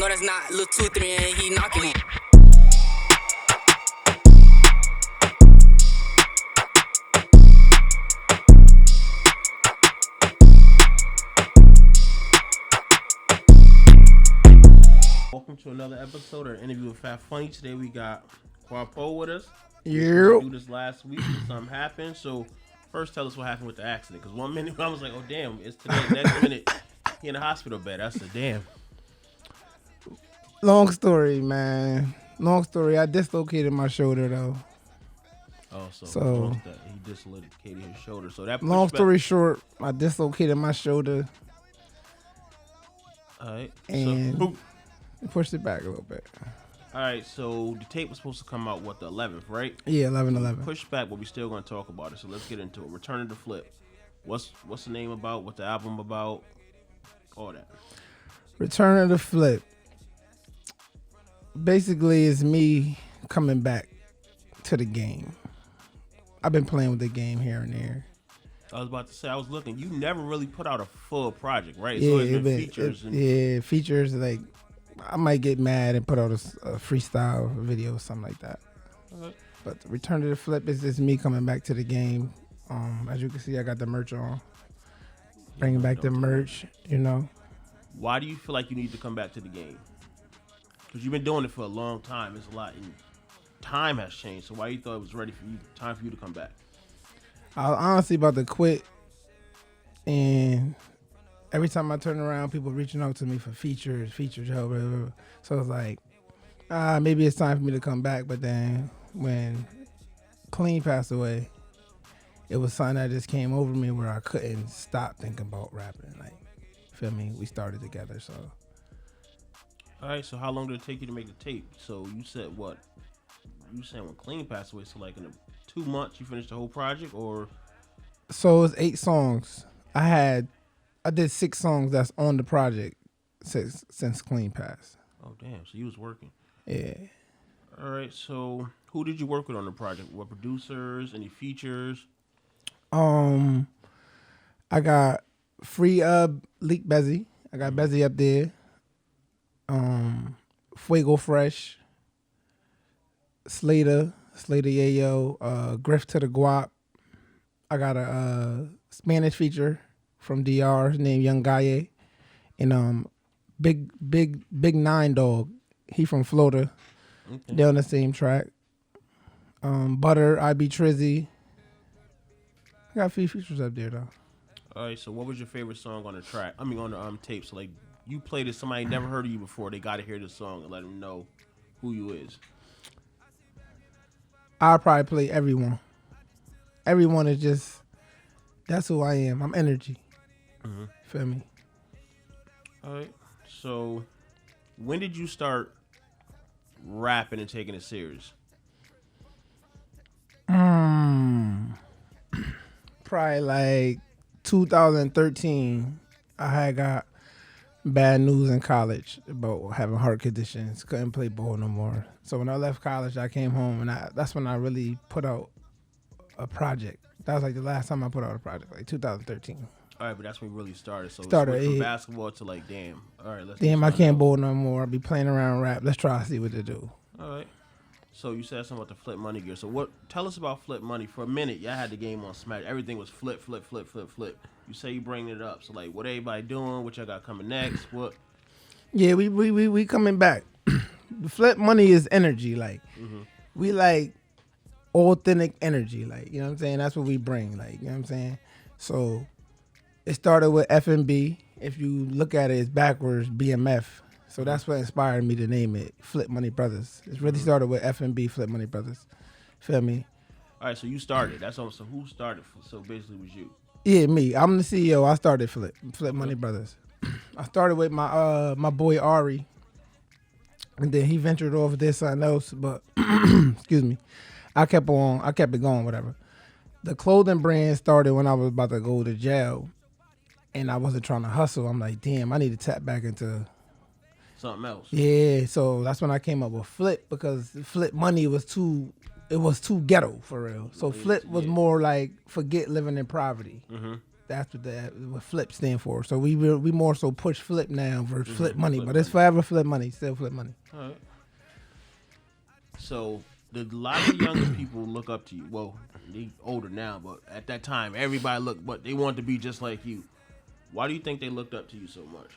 No, that's not Lil 2-3 and he knocking it. Welcome to another episode of the interview with Fat Funny. Today we got Quapo with us. Yeah. We do this last week and something happened. So first tell us what happened with the accident. Because 1 minute I was like, oh damn, it's today. Next minute he in the hospital bed. I said, damn. Long story, man. Long story. I dislocated my shoulder though. Oh, so he dislocated his shoulder. So that long story short, I dislocated my shoulder. All right. And pushed it back a little bit. All right, so the tape was supposed to come out, the 11th, right? Yeah, 11/11. Push back, but we still going to talk about it, so let's get into it. Return of the Flip. What's the name about? What the album about? All that. Return of the Flip. Basically, it's me coming back to the game. I've been playing with the game here and there. I was about to say, I was looking. You never really put out a full project, right? It's always been features. Features like... I might get mad and put out a freestyle video or something like that. Okay. But Return to the Flip is just me coming back to the game. As you can see, I got the merch on. Bringing back the merch, you know. Why do you feel like you need to come back to the game? Because you've been doing it for a long time. It's a lot. And time has changed. So why you thought it was time for you to come back? I was honestly about to quit. And... every time I turn around, people reaching out to me for features, help. So it's like, maybe it's time for me to come back. But then when Clean passed away, it was something that just came over me where I couldn't stop thinking about rapping. Like, feel me? We started together, so. All right, so how long did it take you to make the tape? So you said what? You said when Clean passed away, so like in 2 months you finished the whole project, or? So it's 8 songs. I did 6 songs that's on the project since Clean passed. Oh, damn. So you was working. Yeah. All right. So who did you work with on the project? What producers? Any features? I got Free Leak Bezzy. I got Bezzy up there. Fuego Fresh. Slater Yayo. Griff to the Guap. I got a Spanish feature from DR named Young Gaye, and Big 9 Dog. He from Florida. Okay. They're on the same track. Butter, IB Trizzy. I got a few features up there though. All right, so what was your favorite song on the track? I mean on the tape. So like you played it, somebody never heard of you before. They got to hear the song and let them know who you is. I'll probably play Everyone. Everyone is just, that's who I am. I'm energy. Mm-hmm. Feel me? All right. So, when did you start rapping and taking it serious? Probably like 2013. I had got bad news in college about having heart conditions. Couldn't play ball no more. So when I left college, I came home, and that's when I really put out a project. That was like the last time I put out a project, like 2013. All right, but that's when we really started. So started from basketball to like, damn. All right, let's. Damn, I can't bowl no more. I'll be playing around rap. Let's try to see what to do. All right. So you said something about the Flip Money gear. So tell us about Flip Money. For a minute, y'all had the game on Smash. Everything was flip. You say you bring it up. So like, what everybody doing? What y'all got coming next? What? Yeah, we coming back. The Flip Money is energy. Like, we like authentic energy. Like, you know what I'm saying? That's what we bring. Like, you know what I'm saying? So it started with F&B. If you look at it, it's backwards, BMF. So that's what inspired me to name it Flip Money Brothers. It really started with F&B, Flip Money Brothers. Feel me? All right, so you started. That's all. So who started? So basically, it was you. Yeah, me. I'm the CEO. I started Flip Money Brothers. I started with my boy Ari, and then he ventured off did something else. But excuse me, I kept it going. Whatever. The clothing brand started when I was about to go to jail, and I wasn't trying to hustle. I'm like, damn, I need to tap back into something else. Yeah, so that's when I came up with Flip, because Flip Money was too ghetto for real. So Flip was more like forget living in poverty. That's what flip stand for. So we more so push flip now versus flip money, Flip but it's money. forever flip money, still flip money. All right. So a lot of younger people look up to you. Well, they older now, but at that time, everybody looked, but they wanted to be just like you. Why do you think they looked up to you so much?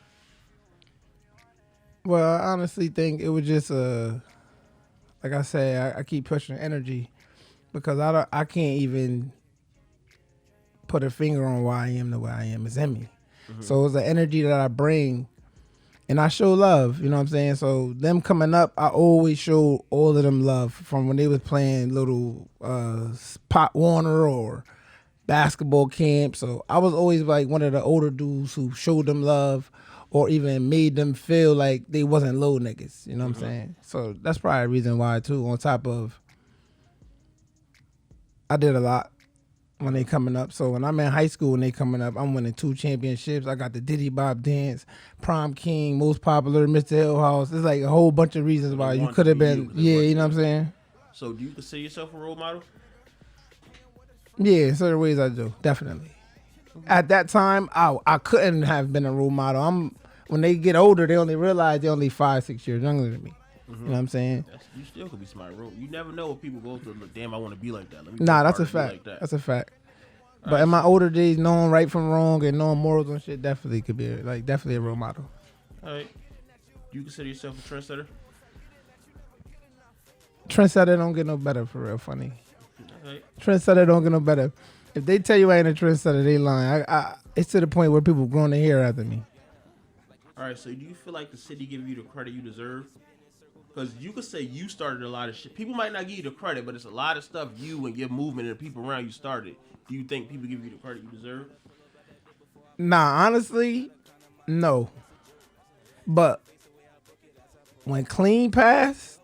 Well, I honestly think it was just like I said, I keep pushing energy because I can't even put a finger on why I am the way I am. It's in me. So it's the energy that I bring, and I show love. You know what I'm saying? So them coming up, I always show all of them love from when they was playing little Pop Warner or basketball camp. So I was always like one of the older dudes who showed them love or even made them feel like they wasn't low niggas. You know what I'm saying? So that's probably a reason why too, on top of I did a lot when they coming up. So when I'm in high school and they coming up, I'm winning 2 championships. I got the Diddy Bop dance, prom king, most popular, Mr. Hill House. There's like a whole bunch of reasons why you could have been, you know what I'm saying? So do you consider yourself a role model? Yeah, in certain ways I do, definitely. At that time, I couldn't have been a role model. When they get older, they only realize they're only 5-6 years younger than me. You know what I'm saying? You still could be smart. You never know what people go through. Like, damn, I want to be like that. Nah, that's a fact. Like that. That's a fact. But in my older days, knowing right from wrong and knowing morals and shit definitely could be definitely a role model. All right. Do you consider yourself a trendsetter? Trendsetter don't get no better, for real funny. All right. Trendsetter don't get no better. If they tell you I ain't a trendsetter, they lying. It's to the point where people growing their hair after me. All right. So do you feel like the city giving you the credit you deserve? Because you could say you started a lot of shit. People might not give you the credit, but it's a lot of stuff you and your movement and the people around you started. Do you think people give you the credit you deserve? Nah, honestly, no. But when Clean passed,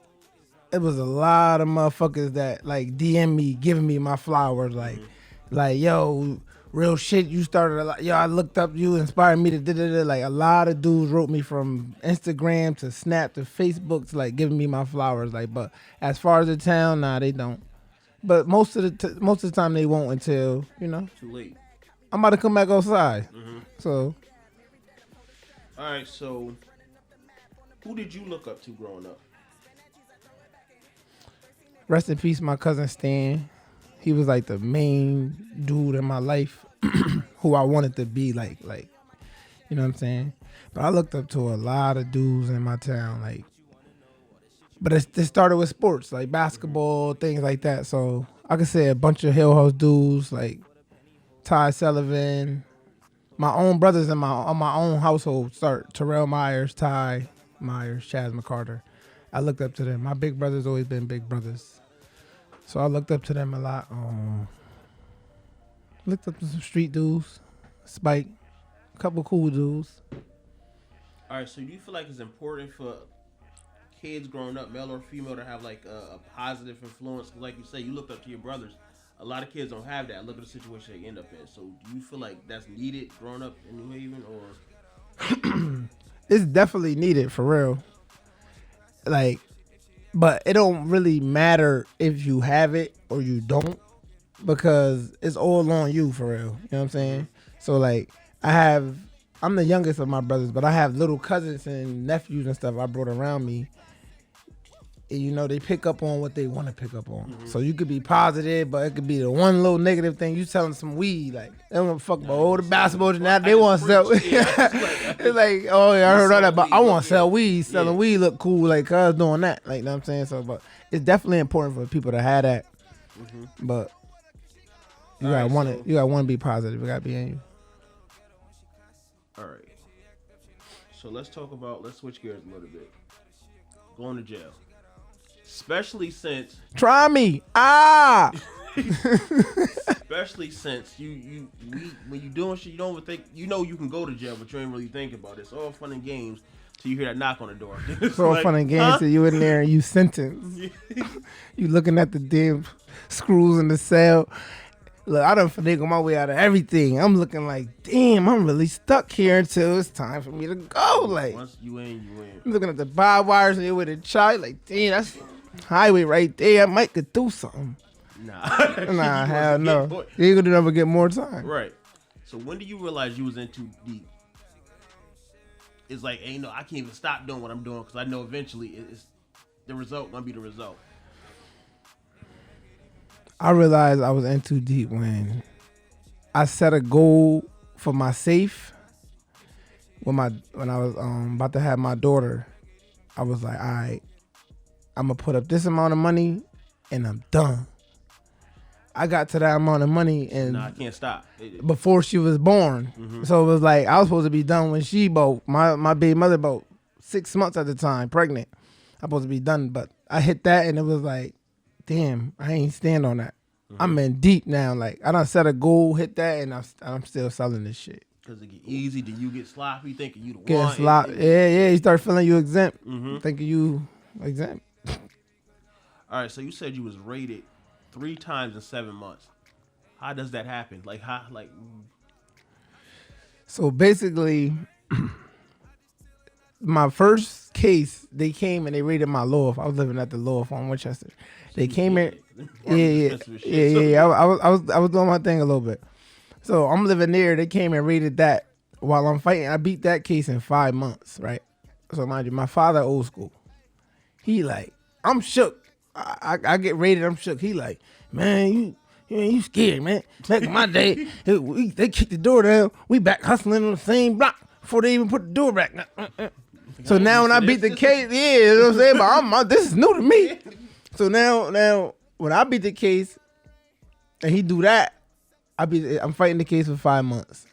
it was a lot of motherfuckers that like DM me, giving me my flowers, like yo, real shit. You started a lot. Yo, I looked up you, inspired me to da-da-da. Like a lot of dudes wrote me from Instagram to Snap to Facebook to like giving me my flowers. Like, but as far as the town, nah, they don't. But most of the time they won't until Too late. I'm about to come back outside. So. All right. So, who did you look up to growing up? Rest in peace, my cousin Stan. He was like the main dude in my life who I wanted to be like, you know what I'm saying? But I looked up to a lot of dudes in my town, like, but it started with sports, like basketball, things like that. So I could say a bunch of Hill House dudes, like Ty Sullivan, my own brothers in my own household, Terrell Myers, Ty Myers, Chaz McCarter. I looked up to them. My big brother's always been big brothers. So I looked up to them a lot. Looked up to some street dudes, Spike, a couple cool dudes. All right, so do you feel like it's important for kids growing up, male or female, to have like a positive influence? Like you say, you looked up to your brothers. A lot of kids don't have that. Look at the situation they end up in. So do you feel like that's needed growing up in New Haven, or? It's definitely needed, for real. Like, but it don't really matter if you have it or you don't, because it's all on you, for real. You know what I'm saying? So like, I'm the youngest of my brothers, but I have little cousins and nephews and stuff I brought around me. And, they pick up on what they want to pick up on. So you could be positive, but it could be the one little negative thing. You selling some weed, like they don't fuck about all the basketball and that. They want to sell. It's like, oh yeah, I heard all that, but I want to sell weed. Selling weed look cool, like cuz doing that. Like, you know what I'm saying? So, but it's definitely important for people to have that. But you gotta want it. You gotta want to be positive. It gotta be in you. All right. So let's switch gears a little bit. Going to jail. Especially since try me. Especially since when you doing shit, you don't even think you can go to jail, but you ain't really think about it. It's all fun and games till you hear that knock on the door. It's all fun and games till you in there and you sentenced. You looking at the damn screws in the cell. Look, I done finagle my way out of everything. I'm looking like, damn, I'm really stuck here until it's time for me to go. Like, once you in. I'm looking at the barbed wires and with a chart. Like, damn, that's highway right there. I might could do something. Nah, hell no. You ain't gonna never get more time. Right. So when do you realize you was in too deep? It's like, ain't no, I can't even stop doing what I'm doing because I know eventually it's the result gonna be the result. I realized I was in too deep when I set a goal for my safe. When I was about to have my daughter, I was like, all right, I'm gonna put up this amount of money and I'm done. I got to that amount of money and I can't stop. Before she was born. So it was like I was supposed to be done when she about my baby mother about 6 months at the time, pregnant. I'm supposed to be done, but I hit that and it was like, damn, I ain't stand on that. I'm in deep now. Like I done set a goal, hit that, and I'm still selling this shit. Cause it get easy. Do you get sloppy thinking you the Get one? sloppy. Yeah. You start feeling you exempt, thinking you exempt. All right. So you said you was rated 3 times in 7 months. How does that happen? Like how? Like. So basically, my first case, they came and they raided my loft. I was living at the loft on Winchester. They came in. Yeah. I was doing my thing a little bit. So I'm living there. They came and raided that while I'm fighting. I beat that case in 5 months, right? So mind you, my father old school. He like, I'm shook. I get raided. I'm shook. He like, man, you scared, man. Back in my day, they kicked the door down. We back hustling on the same block before they even put the door back. So now when I beat the case, yeah, you know what I'm saying? But this is new to me. So now when I beat the case and he do that, I'm fighting the case for 5 months.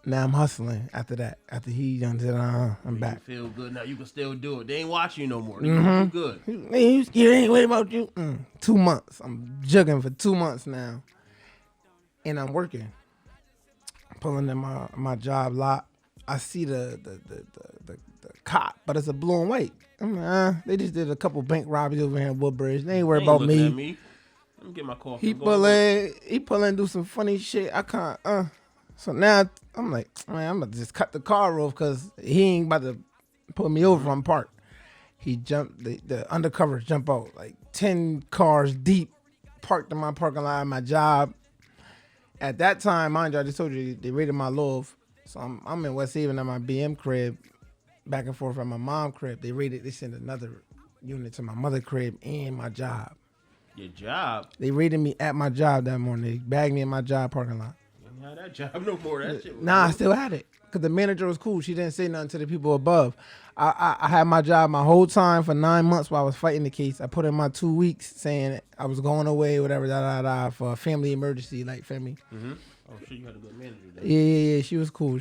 Now I'm hustling after that. After he done said, I'm back. You feel good now. You can still do it. They ain't watching you no more. They you good. Man, you scared? Ain't worried about you. 2 months. I'm jugging for 2 months now, and I'm working. I'm pulling in my job lot. I see the cop, but it's a blue and white. I'm like, they just did a couple bank robberies over here in Woodbridge. They ain't worried about me. Let me get my coffee. He pulling, do some funny shit. I can't. So now I'm like, man, I'm gonna just cut the car off because he ain't about to pull me over from park. He jumped, the undercovers jump out like 10 cars deep, parked in my parking lot at my job. At that time, mind you, I just told you they raided my loft. So I'm in West Haven at my BM crib, back and forth at my mom crib. They sent another unit to my mother crib and my job. Your job? They raided me at my job that morning. They bagged me in my job parking lot. You had that job no more. That shit was I still had it. Because the manager was cool. She didn't say nothing to the people above. I had my job my whole time for 9 months while I was fighting the case. I put in my 2 weeks saying I was going away, whatever, for a family emergency, like family. Oh, shit, you had a good manager then. Yeah. She was cool.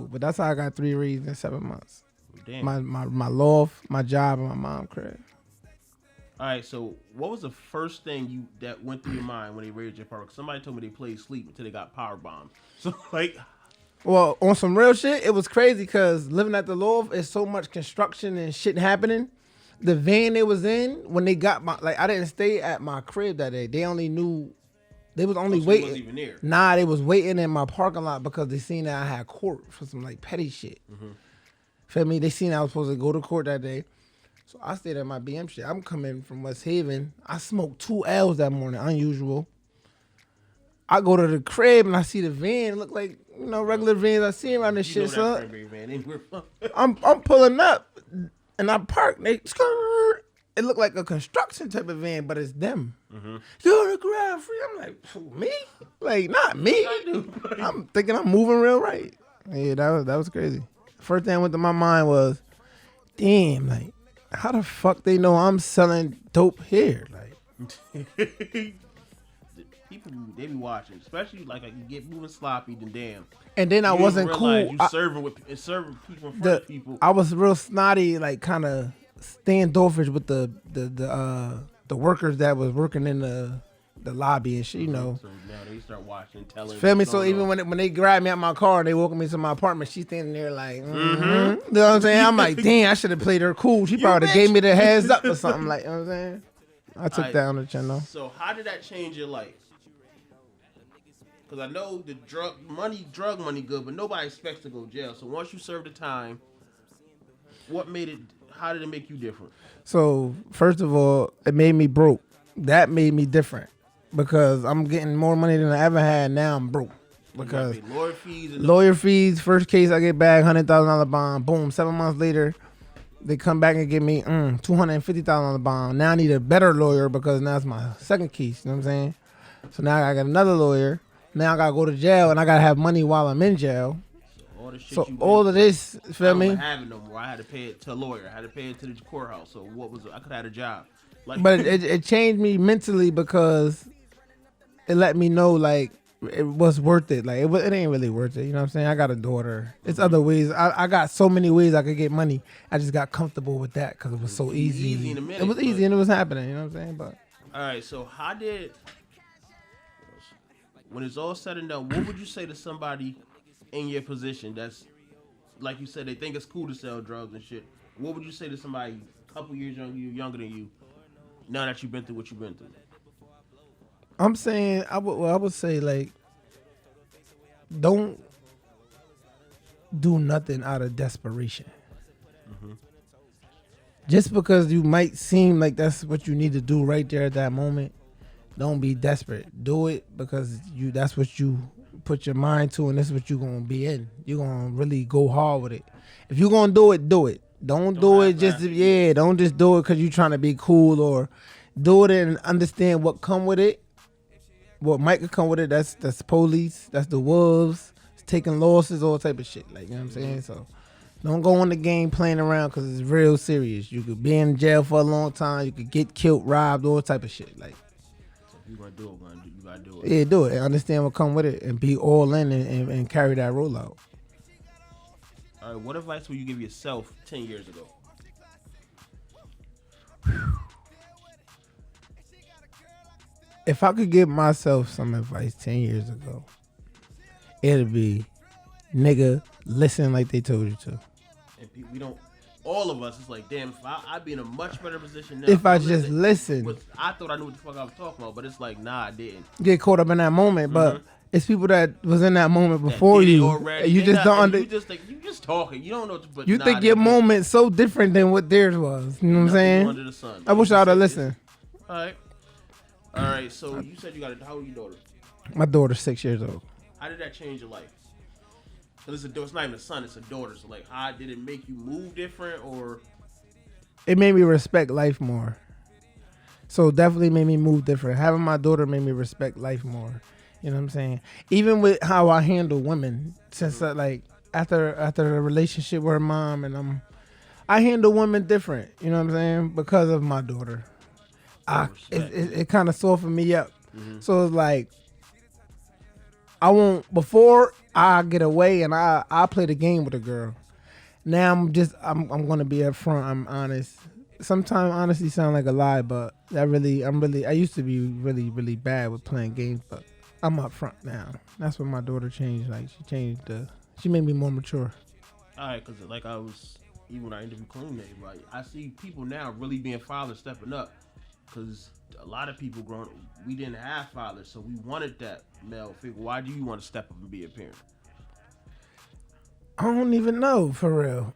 But that's how I got 3 reads in 7 months. Damn. My loft, my job, and my mom crib. All right, so what was the first thing that went through your mind when they raided your park? Somebody told me they played sleep until they got power bombed. So like, well, on some real shit, it was crazy because living at the loft is so much construction and shit happening. The van they was in when they got I didn't stay at my crib that day. They only knew they was only waiting. Wasn't even there. Nah, they was waiting in my parking lot because they seen that I had court for some like petty shit. Feel me? They seen I was supposed to go to court that day. So I stayed at my BM shit. I'm coming from West Haven. I smoked 2 L's that morning, unusual. I go to the crib and I see the van. It look like, regular vans I see around this shit, son. I'm pulling up and I park. They skirt. It looked like a construction type of van, but it's them. You're the ground free. I'm like, me? Like, not me. I'm thinking I'm moving real right. Yeah, that was crazy. First thing that went to my mind was, damn, like, how the fuck they know I'm selling dope here? Like, people, they be watching, especially like you get moving sloppy, then damn. And then I wasn't cool. You serving people in front of people. I was real snotty, like kind of standoffish with the workers that was working in the lobby and shit, So now they start watching, telling. Feel me? So even when they grabbed me out my car and they welcomed me to my apartment, she's standing there like, You know what I'm saying? I'm like, damn, I should have played her cool. She probably gave me the heads up or something, like, you know what I'm saying? I took that on the chin though. So how did that change your life? Because I know the drug money good, but nobody expects to go to jail. So once you serve the time, how did it make you different? So first of all, it made me broke. That made me different because I'm getting more money than I ever had. Now I'm broke. because lawyer fees. First case I get back $100,000 bond. Boom. 7 months later, they come back and give me $250,000 bond. Now I need a better lawyer because now it's my second case. You know what I'm saying? So now I got another lawyer. Now I gotta go to jail and I gotta have money while I'm in jail. So all of this, feel me? I don't have it no more. I had to pay it to a lawyer. I had to pay it to the courthouse. So what was it? I could have had a job. Like, but it changed me mentally because it let me know like it was worth it. Like it ain't really worth it. You know what I'm saying? I got a daughter. It's other ways. I got so many ways I could get money. I just got comfortable with that because it was so easy. In a minute, it was easy and it was happening. You know what I'm saying? But all right. So when it's all said and done, what would you say to somebody in your position that's, like you said, they think it's cool to sell drugs and shit? What would you say to somebody a couple years younger than you, now that you've been through what you've been through? I'm saying, I would say, like, don't do nothing out of desperation. Mm-hmm. Just because you might seem like that's what you need to do right there at that moment, don't be desperate. Do it because that's what you put your mind to, and this is what you're going to be in. You're going to really go hard with it. If you're going to do it, do it. Don't do it just, don't just do it because you're trying to be cool, or do it and understand what come with it. What might come with it, that's police, that's the wolves, it's taking losses, all type of shit. Like, you know what I'm saying? So don't go on the game playing around because it's real serious. You could be in jail for a long time. You could get killed, robbed, all type of shit. Like, so if you're going to do it, you got to do it. Yeah, do it. And understand what come with it and be all in and carry that role out. All right, what advice would you give yourself 10 years ago? If I could give myself some advice 10 years ago, it'd be, nigga, listen like they told you to. And we don't, all of us, it's like, damn, if I'd be in a much better position now. If I just listen. I thought I knew what the fuck I was talking about, but it's like, nah, I didn't. Get caught up in that moment, but it's people that was in that moment before you. Already. You just don't you just think, you just talking. You don't know. But you think your moment's so different than what theirs was. You know what I'm saying? Under the sun. I wish I would have listened. All right, so you said you got how old your daughter? My daughter's 6 years old. How did that change your life? Because it's not even a son, it's a daughter. So, like, how did it make you move different, or? It made me respect life more. So, definitely made me move different. Having my daughter made me respect life more. You know what I'm saying? Even with how I handle women, since after the relationship with her mom, and I handle women different. You know what I'm saying? Because of my daughter. It kind of softened me up. Mm-hmm. So it's like, before I get away and I play the game with a girl. Now I'm going to be upfront. I'm honest. Sometimes honesty sound like a lie, but I used to be really, really bad with playing games, but I'm upfront now. That's when my daughter changed. Like, she made me more mature. All right, because even when I interviewed Clean Name, like, I see people now really being fathers, stepping up. Because a lot of people we didn't have fathers, so we wanted that male figure. Why do you want to step up and be a parent? I don't even know, for real.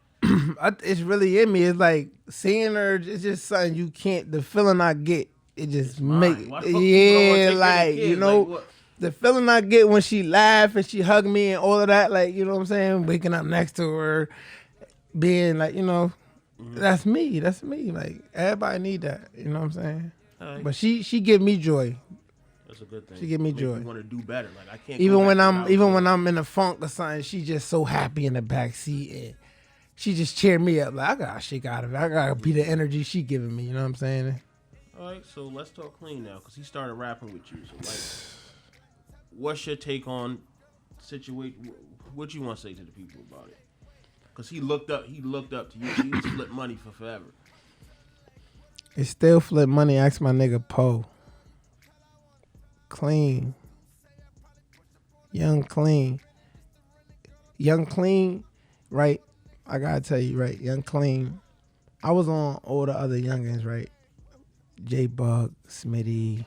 It's really in me. It's like seeing her. It's just something you can't. The feeling I get, it just make. Yeah, like, you know, like, the feeling I get when she laugh and she hug me and all of that. Like, you know what I'm saying? Waking up next to her, being like, you know. Mm-hmm. That's me. That's me. Like, everybody need that. You know what I'm saying? Right. But she give me joy. That's a good thing. She give me joy. You want to do better. Like, I can't. Even when I'm in a funk or something, she just so happy in the back seat, and she just cheer me up. Like, I gotta shake out of it. I gotta be the energy she giving me. You know what I'm saying? All right. So let's talk Clean now, because he started rapping with you. So, like, what's your take on situation? What you want to say to the people about it? Because he looked up to you. He was Flip Money for forever. It's still Flip Money. Ask my nigga Poe. Clean. Young Clean, right? I gotta tell you, right? Young Clean. I was on all the other youngins, right? J-Bug, Smitty,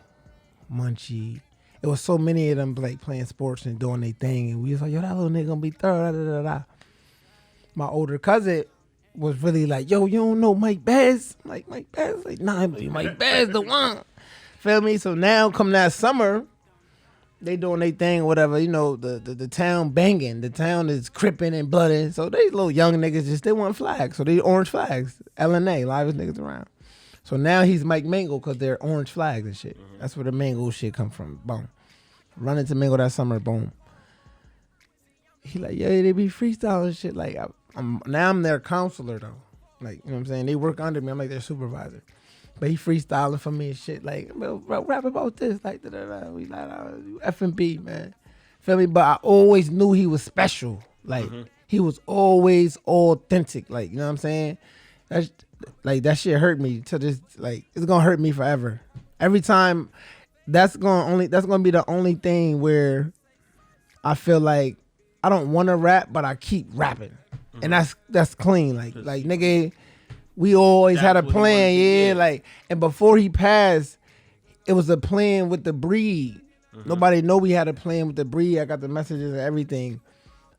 Munchie. It was so many of them, like, playing sports and doing their thing. And we was like, yo, that little nigga gonna be third. Da, da, da, da. My older cousin was really like, yo, you don't know Mike Bass? Like, Mike Bass? Like, nah, Mike Bass the one. Feel me? So now come that summer, they doing their thing, whatever. You know, the town banging. The town is cripping and blooding. So they little young niggas just, they want flags. So they orange flags. LNA, livest niggas around. So now he's Mike Mango because they're orange flags and shit. Mm-hmm. That's where the Mango shit come from. Boom. Run into Mango that summer, boom. He like, yeah, they be freestyling shit. Like, I'm their counselor though. Like, you know what I'm saying? They work under me. I'm like their supervisor. But he freestyling for me and shit. Like, bro, rap about this. Like, da-da-da. We like, F&B, man. Feel me? But I always knew he was special. Like, he was always authentic. Like, you know what I'm saying? That's, like, that shit hurt me to this. Like, it's gonna hurt me forever. Every time, that's gonna be the only thing where I feel like I don't want to rap, but I keep rapping. And that's clean. Like nigga, we always had a plan, yeah. Like, and before he passed, it was a plan with the breed. Nobody know we had a plan with the breed. I got the messages and everything.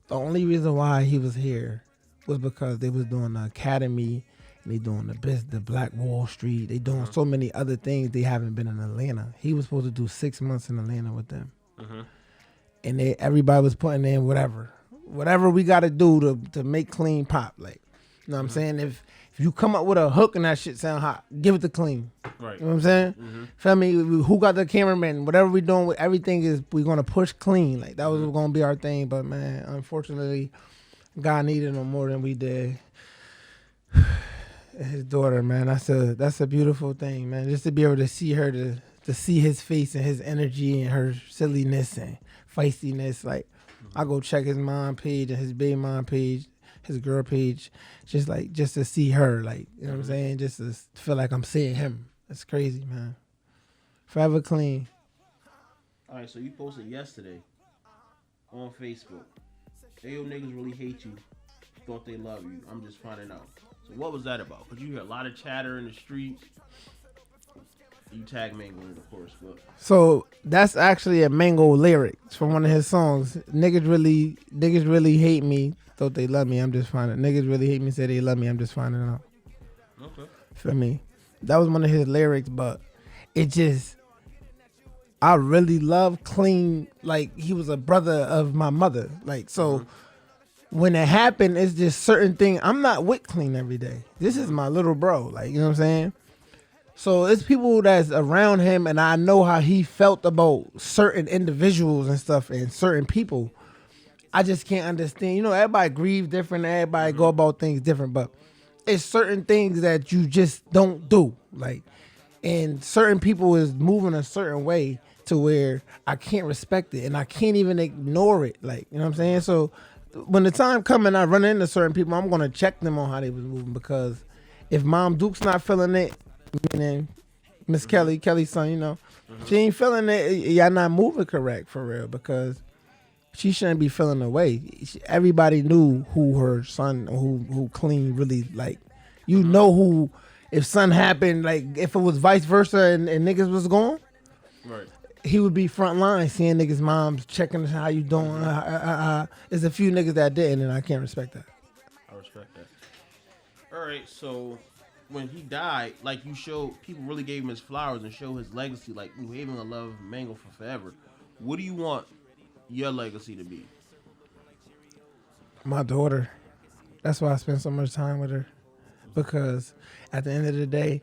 The only reason why he was here was because they was doing the academy and they doing the Black Wall Street. They doing so many other things. They haven't been in Atlanta. He was supposed to do 6 months in Atlanta with them. And everybody was putting in whatever we got to do to make clean pop. Like, you know what I'm saying? If you come up with a hook and that shit sound hot, give it to clean. Right. You know what I'm saying? Feel me? Who got the cameraman? Whatever we doing with everything is we gonna push clean. Like, that was gonna be our thing. But man, unfortunately, God needed him more than we did. His daughter, man, that's a beautiful thing, man. Just to be able to see her, to see his face and his energy and her silliness and feistiness. Like, I go check his mom page and his baby mom page, his girl page, just to see her, like, you know what I'm saying? Just to feel like I'm seeing him. That's crazy, man. Forever clean. All right, so you posted yesterday on Facebook. Ayo, niggas really hate you. Thought they love you. I'm just finding out. So what was that about? Because you hear a lot of chatter in the street. You tag Mango in it, of course, but so that's actually a Mango lyric. It's from one of his songs. Niggas really hate me. Thought they love me. I'm just finding. Niggas really hate me. Say they love me. I'm just finding out. Okay. For me, that was one of his lyrics, but it just, I really love Clean. Like, he was a brother of my mother. Like, so when it happened, it's just certain thing. I'm not with Clean every day. This is my little bro. Like, you know what I'm saying? So it's people that's around him, and I know how he felt about certain individuals and stuff and certain people. I just can't understand. You know, everybody grieve different. Everybody go about things different, but it's certain things that you just don't do. Like, and certain people is moving a certain way to where I can't respect it, and I can't even ignore it. Like, you know what I'm saying? So when the time comes and I run into certain people, I'm going to check them on how they was moving, because if Mom Duke's not feeling it, meaning Miss Kelly's son, you know, she ain't feeling it, y'all not moving correct for real, because she shouldn't be feeling the way. Everybody knew who her son, who Clean really, like, you know who, if something happened, like if it was vice versa and niggas was gone, right, he would be front line seeing niggas' moms checking how you doing. There's a few niggas that didn't, and I can't respect that. I respect that. All right, so when he died, like, you showed, people really gave him his flowers and show his legacy. Like, we hate him and love Mango for forever. What do you want your legacy to be? My daughter. That's why I spend so much time with her, because at the end of the day,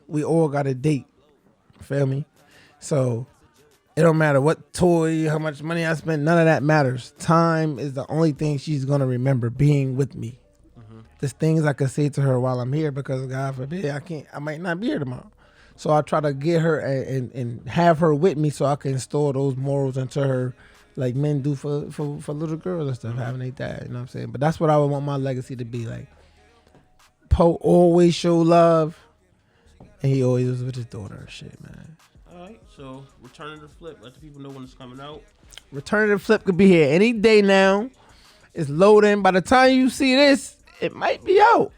we all got a date. Feel me? So it don't matter what toy, how much money I spend, none of that matters. Time is the only thing she's gonna remember, being with me. There's things I could say to her while I'm here, because God forbid I might not be here tomorrow. So I try to get her and have her with me, so I can install those morals into her, like men do for little girls and stuff, having they dad. You know what I'm saying? But that's what I would want my legacy to be. Like, Poe always show love, and he always was with his daughter and shit, man. All right, so Return of the Flip. Let the people know when it's coming out. Return of the Flip could be here any day now. It's loading. By the time you see this, it might be out.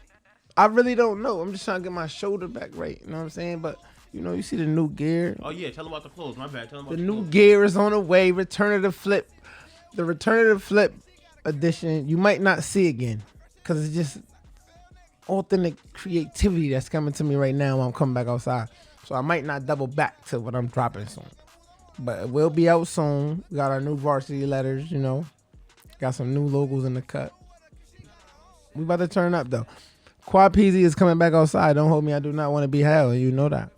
I really don't know. I'm just trying to get my shoulder back right. You know what I'm saying? But, you know, you see the new gear. Oh, yeah. Tell them about the clothes. My bad. Tell them about the new clothes. Gear is on the way. Return of the Flip. The Return of the Flip edition, you might not see again, because it's just authentic creativity that's coming to me right now while I'm coming back outside. So I might not double back to what I'm dropping soon. But it will be out soon. We got our new varsity letters, you know. Got some new logos in the cut. We about to turn up, though. Quad Peasy is coming back outside. Don't hold me. I do not want to be held. You know that.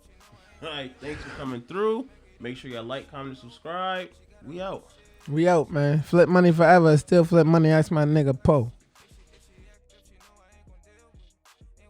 All right. Thanks for coming through. Make sure you like, comment, and subscribe. We out. We out, man. Flip money forever. Still flip money. Ask my nigga Poe.